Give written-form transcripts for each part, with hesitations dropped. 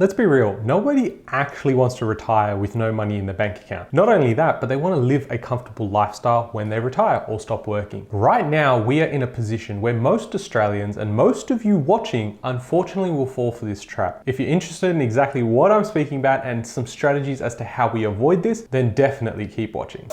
Let's be real, nobody actually wants to retire with no money in their bank account. Not only that, but they want to live a comfortable lifestyle when they retire or stop working. Right now, we are in a position where most Australians and most of you watching, unfortunately, will fall for this trap. If you're interested in exactly what I'm speaking about and some strategies as to how we avoid this, then definitely keep watching.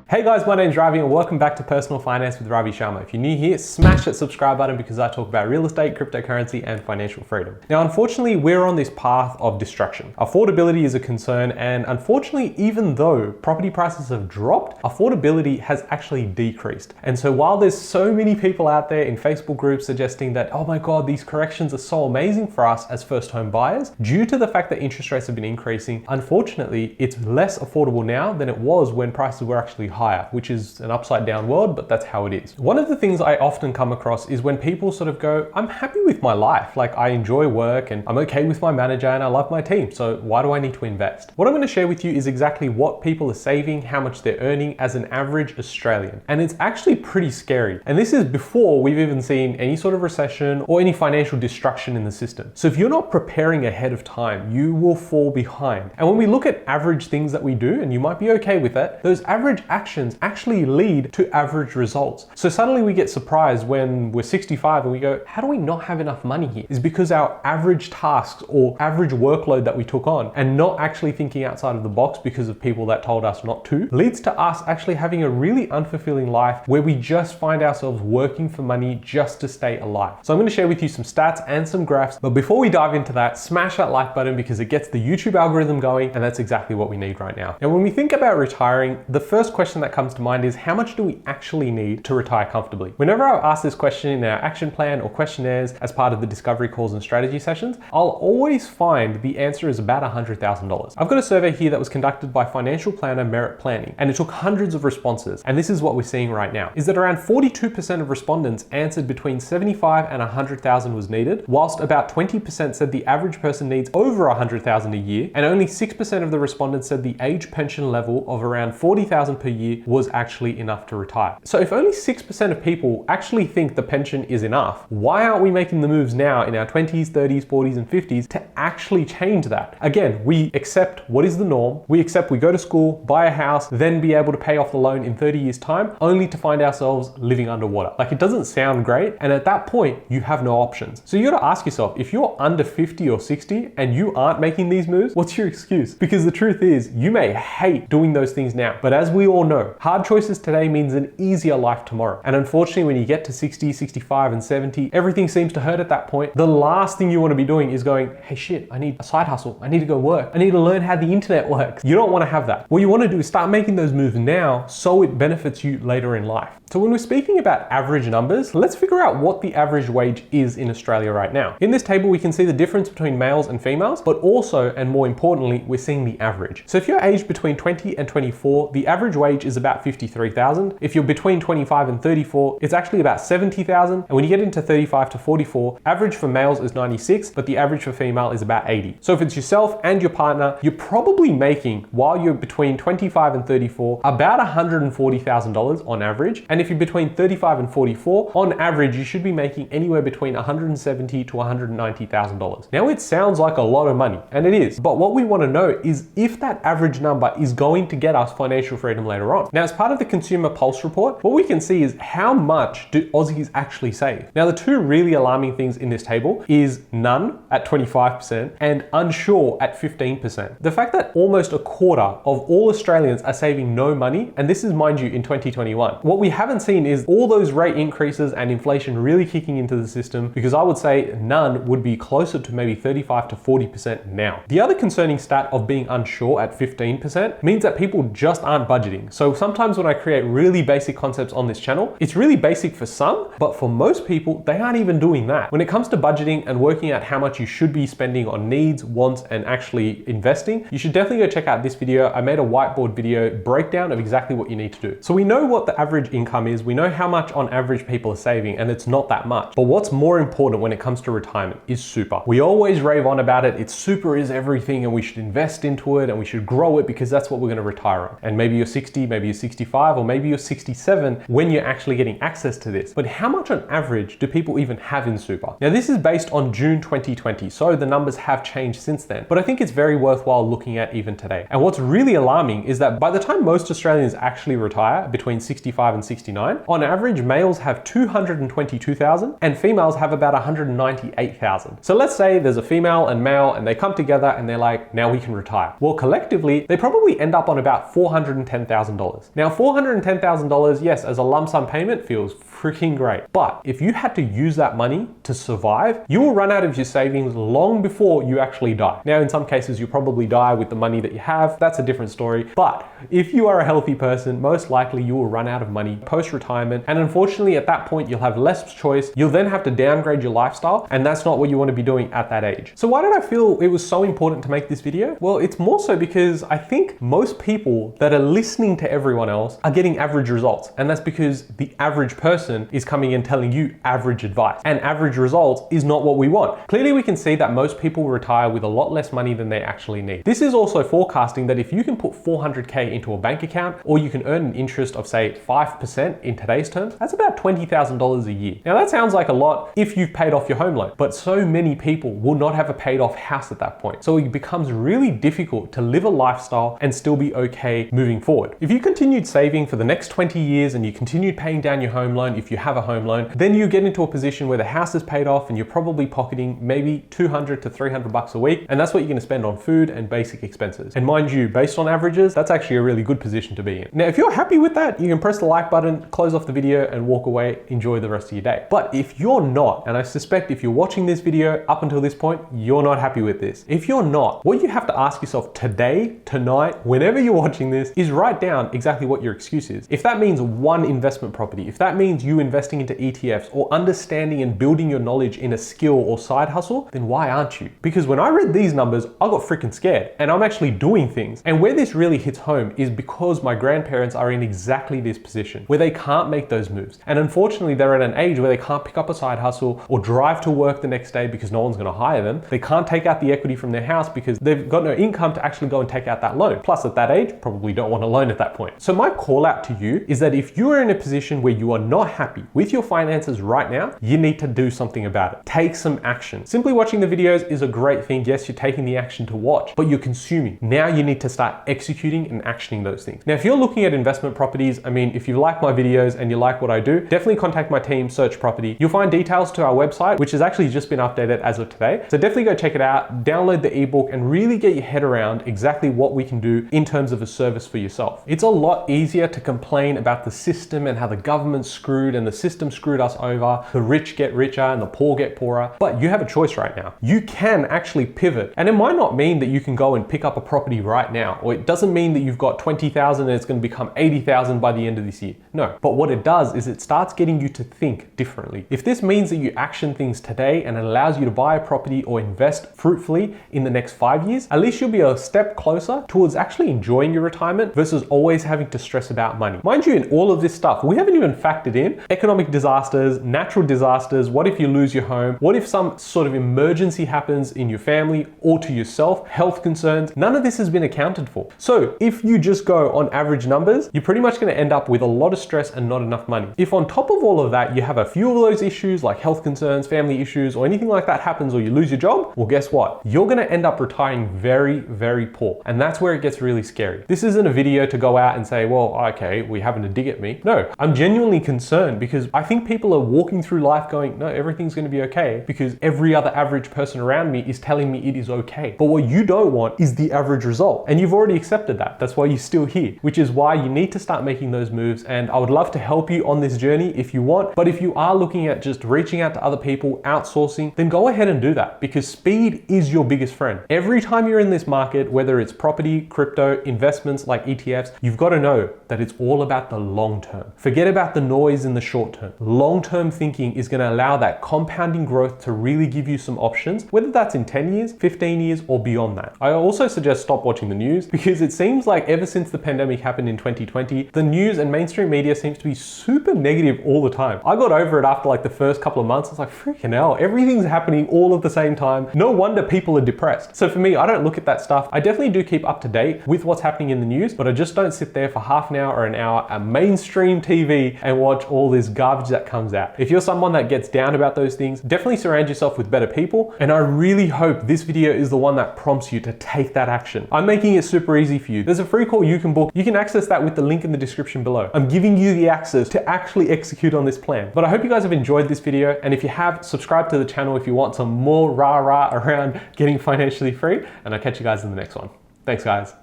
Hey guys, my name's Ravi and welcome back to Personal Finance with Ravi Sharma. If you're new here, smash that subscribe button because I talk about real estate, cryptocurrency, and financial freedom. Now, unfortunately, we're on this path of destruction. Affordability is a concern, and unfortunately, even though property prices have dropped, affordability has actually decreased. And so while there's so many people out there in Facebook groups suggesting that, oh my God, these corrections are so amazing for us as first home buyers, due to the fact that interest rates have been increasing, unfortunately, it's less affordable now than it was when prices were actually higher, which is an upside down world, but that's how it is. One of the things I often come across is when people sort of go, I'm happy with my life. Like I enjoy work and I'm okay with my manager and I love my team. So why do I need to invest? What I'm going to share with you is exactly what people are saving, how much they're earning as an average Australian. And it's actually pretty scary. And this is before we've even seen any sort of recession or any financial destruction in the system. So if you're not preparing ahead of time, you will fall behind. And when we look at average things that we do, and you might be okay with that, those average actions actually lead to average results. So suddenly we get surprised when we're 65 and we go, how do we not have enough money here? It's because our average tasks or average workload that we took on and not actually thinking outside of the box because of people that told us not to, leads to us actually having a really unfulfilling life where we just find ourselves working for money just to stay alive. So I'm going to share with you some stats and some graphs, but before we dive into that, smash that like button because it gets the YouTube algorithm going, and that's exactly what we need right now. Now, when we think about retiring, the first question that comes to mind is how much do we actually need to retire comfortably? Whenever I ask this question in our action plan or questionnaires as part of the discovery calls and strategy sessions, I'll always find the answer is about $100,000. I've got a survey here that was conducted by financial planner Merit Planning, and it took hundreds of responses. And this is what we're seeing right now, is that around 42% of respondents answered between 75 and 100,000 was needed, whilst about 20% said the average person needs over 100,000 a year, and only 6% of the respondents said the age pension level of around 40,000 per year was actually enough to retire. So if only 6% of people actually think the pension is enough, why aren't we making the moves now in our 20s, 30s, 40s, and 50s to actually change that? Again, we accept what is the norm. We accept we go to school, buy a house, then be able to pay off the loan in 30 years time, only to find ourselves living underwater. Like it doesn't sound great. And at that point, you have no options. So you got to ask yourself, if you're under 50 or 60 and you aren't making these moves, what's your excuse? Because the truth is you may hate doing those things now, but as we all know, hard choices today means an easier life tomorrow. And unfortunately, when you get to 60, 65, and 70, everything seems to hurt at that point. The last thing you want to be doing is going, hey shit, I need a side hustle. I need to go work. I need to learn how the internet works. You don't want to have that. What you want to do is start making those moves now so it benefits you later in life. So when we're speaking about average numbers, let's figure out what the average wage is in Australia right now. In this table, we can see the difference between males and females, but also, and more importantly, we're seeing the average. So if you're aged between 20 and 24, the average wage is about 53,000. If you're between 25 and 34, it's actually about 70,000. And when you get into 35 to 44, average for males is 96, but the average for female is about 80. So if it's yourself and your partner, you're probably making, while you're between 25 and 34, about $140,000 on average. And if you're between 35 and 44, on average, you should be making anywhere between $170,000 to $190,000. Now it sounds like a lot of money, and it is, but what we want to know is if that average number is going to get us financial freedom later on. Now, as part of the Consumer Pulse report, what we can see is how much do Aussies actually save. Now, the two really alarming things in this table is none at 25% and unsure at 15%. The fact that almost a quarter of all Australians are saving no money, and this is, mind you, in 2021. What we haven't seen is all those rate increases and inflation really kicking into the system, because I would say none would be closer to maybe 35 to 40% now. The other concerning stat of being unsure at 15% means that people just aren't budgeting. So sometimes when I create really basic concepts on this channel, it's really basic for some, but for most people, they aren't even doing that. When it comes to budgeting and working out how much you should be spending on needs, wants, and actually investing, you should definitely go check out this video. I made a whiteboard video breakdown of exactly what you need to do. So we know what the average income is. We know how much on average people are saving, and it's not that much. But what's more important when it comes to retirement is super. We always rave on about it. It's super is everything, and we should invest into it and we should grow it because that's what we're going to retire on. And maybe you're 60, maybe you're 65, or maybe you're 67 when you're actually getting access to this. But how much on average do people even have in super? Now, this is based on June 2020, so the numbers have changed since then, but I think it's very worthwhile looking at even today. And what's really alarming is that by the time most Australians actually retire, between 65 and 69, on average, males have 222,000 and females have about 198,000. So let's say there's a female and male and they come together and they're like, now we can retire. Well, collectively, they probably end up on about $410,000. Now, $410,000, yes, as a lump sum payment feels freaking great. But if you had to use that money to survive, you will run out of your savings long before you actually die. Now, in some cases, you probably die with the money that you have. That's a different story. But if you are a healthy person, most likely you will run out of money post-retirement. And unfortunately, at that point, you'll have less choice. You'll then have to downgrade your lifestyle. And that's not what you want to be doing at that age. So why did I feel it was so important to make this video? Well, it's more so because I think most people that are listening to everyone else are getting average results. And that's because the average person is coming and telling you average advice. And average results is not what we want. Clearly, we can see that most people retire with a lot less money than they actually need. This is also forecasting that if you can put 400K into a bank account, or you can earn an interest of say 5% in today's terms, that's about $20,000 a year. Now that sounds like a lot if you've paid off your home loan, but so many people will not have a paid off house at that point. So it becomes really difficult to live a lifestyle and still be okay moving forward. If you continued saving for the next 20 years and you continued paying down your home loan, if you have a home loan, then you get into a position where the house is paid off and you're probably pocketing maybe 200 to 300 bucks a week. And that's what you're going to spend on food and basic expenses. And mind you, based on averages, that's actually a really good position to be in. Now, if you're happy with that, you can press the like button, close off the video and walk away, enjoy the rest of your day. But if you're not, and I suspect if you're watching this video up until this point, you're not happy with this. If you're not, what you have to ask yourself today, tonight, whenever you're watching this, is write down exactly what your excuse is. If that means one investment property, if that means you investing into ETFs or understanding and building your knowledge in a skill or side hustle, then why aren't you? Because when I read these numbers, I got freaking scared and I'm actually doing things. And where this really hits home is because my grandparents are in exactly this position where they can't make those moves. And unfortunately, they're at an age where they can't pick up a side hustle or drive to work the next day because no one's going to hire them. They can't take out the equity from their house because they've got no income to actually go and take out that loan. Plus at that age, probably don't want a loan at that point. So my call out to you is that if you are in a position where you are not happy with your finances right now, you need to do something about it. Take some action. Simply watching the videos is a great thing. Yes, you're taking the action to watch, but you're consuming. Now you need to start executing and actioning those things. Now, if you're looking at investment properties, I mean, if you like my videos and you like what I do, definitely contact my team, Search Property. You'll find details to our website, which has actually just been updated as of today. So definitely go check it out, download the ebook and really get your head around exactly what we can do in terms of a service for yourself. It's a lot easier to complain about the system and how the government's screwed and the system screwed us over. The rich get richer and the poor get poorer, but you have a choice right now. You can actually pivot, and it might not mean that you can go and pick up a property right now, or it doesn't mean that you've got 20,000 and it's going to become 80,000 by the end of this year. No, but what it does is it starts getting you to think differently. If this means that you action things today and it allows you to buy a property or invest fruitfully in the next 5 years, at least you'll be a step closer towards actually enjoying your retirement versus always having to stress about money. Mind you, in all of this stuff, we haven't even factored in economic disasters, natural disasters. What if you lose your home? What if some sort of emergency happens in your family or to yourself? Health concerns. None of this has been accounted for. So if you just go on average numbers, you're pretty much going to end up with a lot of stress and not enough money. If on top of all of that, you have a few of those issues like health concerns, family issues, or anything like that happens, or you lose your job, well, guess what? You're going to end up retiring very, very poor. And that's where it gets really scary. This isn't a video to go out and say, well, okay, we're having to dig at me. No, I'm genuinely concerned because I think people are walking through life going, no, everything's going to be okay because every other average person around me is telling me it is okay. But what you don't want is the average result. And you've already accepted that. That's why you're still here, which is why you need to start making those moves. And I would love to help you on this journey if you want. But if you are looking at just reaching out to other people, outsourcing, then go ahead and do that because speed is your biggest friend. Every time you're in this market, whether it's property, crypto, investments like ETFs, you've got to know that it's all about the long term. Forget about the noise in the short term. Long-term thinking is going to allow that compounding growth to really give you some options, whether that's in 10 years, 15 years, or beyond that. I also suggest stop watching the news because it seems like ever since the pandemic happened in 2020, the news and mainstream media seems to be super negative all the time. I got over it after like the first couple of months. It's like, freaking hell, everything's happening all at the same time. No wonder people are depressed. So for me, I don't look at that stuff. I definitely do keep up to date with what's happening in the news, but I just don't sit sit there for half an hour or an hour at mainstream TV and watch all this garbage that comes out. If you're someone that gets down about those things, definitely surround yourself with better people. And I really hope this video is the one that prompts you to take that action. I'm making it super easy for you. There's a free call you can book. You can access that with the link in the description below. I'm giving you the access to actually execute on this plan. But I hope you guys have enjoyed this video. And if you have, subscribe to the channel if you want some more rah-rah around getting financially free. And I'll catch you guys in the next one. Thanks, guys.